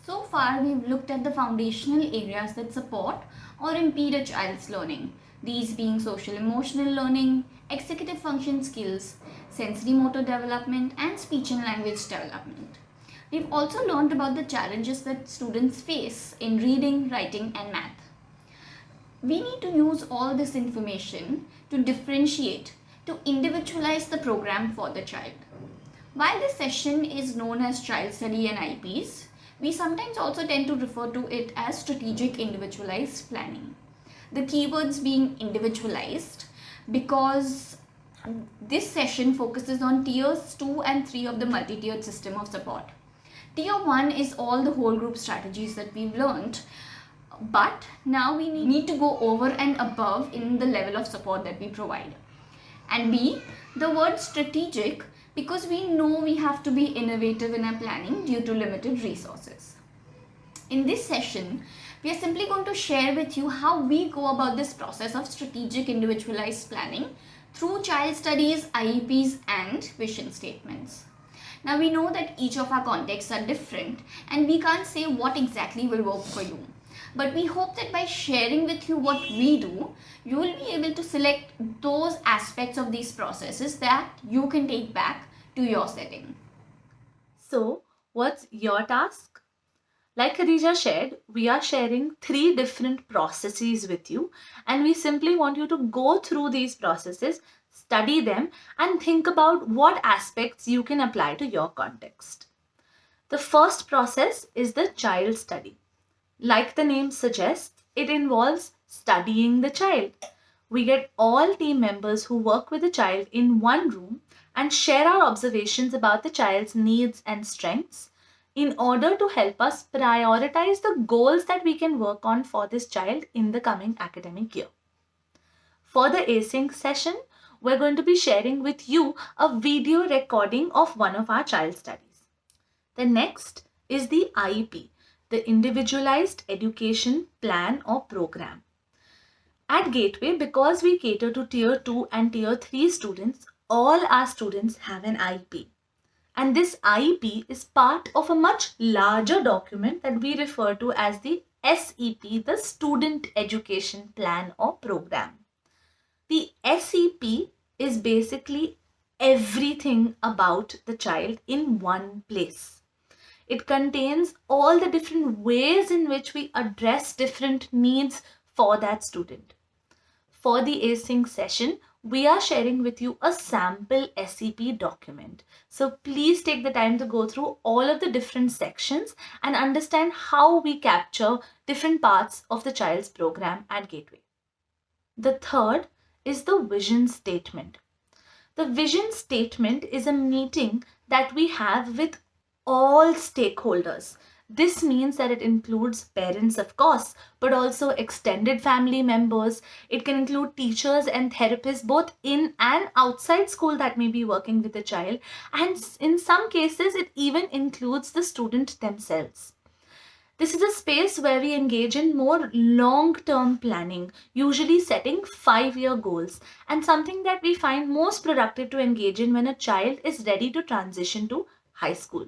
So far, we've looked at the foundational areas that support or impede a child's learning, these being social emotional learning, executive function skills, sensory motor development, and speech and language development. We've also learned about the challenges that students face in reading, writing, and math. We need to use all this information to differentiate, to individualize the program for the child. While this session is known as child study and IEPs, we sometimes also tend to refer to it as strategic individualized planning. The keywords being individualized because this session focuses on tiers 2 and 3 of the multi-tiered system of support. Tier 1 is all the whole group strategies that we've learned, but now we need to go over and above in the level of support that we provide. And B, the word strategic, because we know we have to be innovative in our planning due to limited resources. In this session, we are simply going to share with you how we go about this process of strategic individualized planning through child studies, IEPs, and vision statements. Now we know that each of our contexts are different and we can't say what exactly will work for you. But we hope that by sharing with you what we do, you will be able to select those aspects of these processes that you can take back to your setting. So, what's your task? Like Khadija shared, we are sharing 3 different processes with you, and we simply want you to go through these processes, study them, and think about what aspects you can apply to your context. The first process is the child study. Like the name suggests, it involves studying the child. We get all team members who work with the child in one room and share our observations about the child's needs and strengths in order to help us prioritize the goals that we can work on for this child in the coming academic year. For the async session, we're going to be sharing with you a video recording of one of our child studies. The next is the IEP, the Individualized Education Plan or Program. At Gateway, because we cater to Tier 2 and Tier 3 students, all our students have an IEP. And this IEP is part of a much larger document that we refer to as the SEP, the Student Education Plan or Program. The SEP is basically everything about the child in one place. It contains all the different ways in which we address different needs for that student. For the async session, we are sharing with you a sample SEP document. So please take the time to go through all of the different sections and understand how we capture different parts of the child's program at Gateway. The third is the vision statement. The vision statement is a meeting that we have with all stakeholders. This means that it includes parents, of course, but also extended family members. It can include teachers and therapists, both in and outside school, that may be working with the child. And in some cases, it even includes the student themselves. This is a space where we engage in more long-term planning, usually setting 5-year goals, and something that we find most productive to engage in when a child is ready to transition to high school.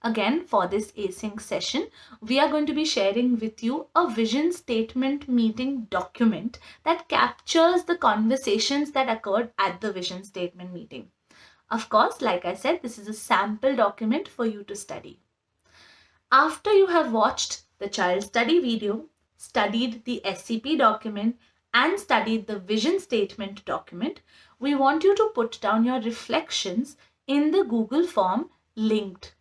Again, for this async session, we are going to be sharing with you a vision statement meeting document that captures the conversations that occurred at the vision statement meeting. Of course, like I said, this is a sample document for you to study. After you have watched the child study video, studied the SCP document, and studied the vision statement document, we want you to put down your reflections in the Google form linked.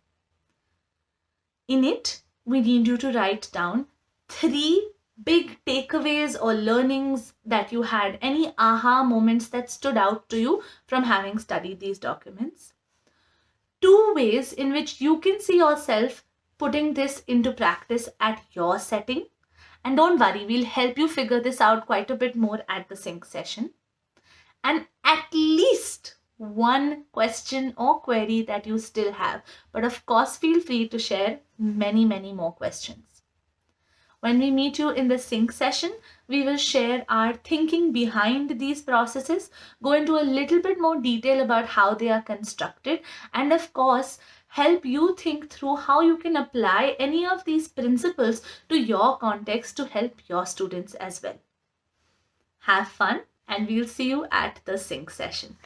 In it, we need you to write down 3 big takeaways or learnings that you had, any aha moments that stood out to you from having studied these documents. 2 ways in which you can see yourself putting this into practice at your setting. And don't worry, we'll help you figure this out quite a bit more at the sync session. And at least 1 question or query that you still have. But of course, feel free to share many more questions. When we meet you in the sync session, we will share our thinking behind these processes, go into a little bit more detail about how they are constructed, and of course, help you think through how you can apply any of these principles to your context to help your students as well. Have fun, and we'll see you at the sync session.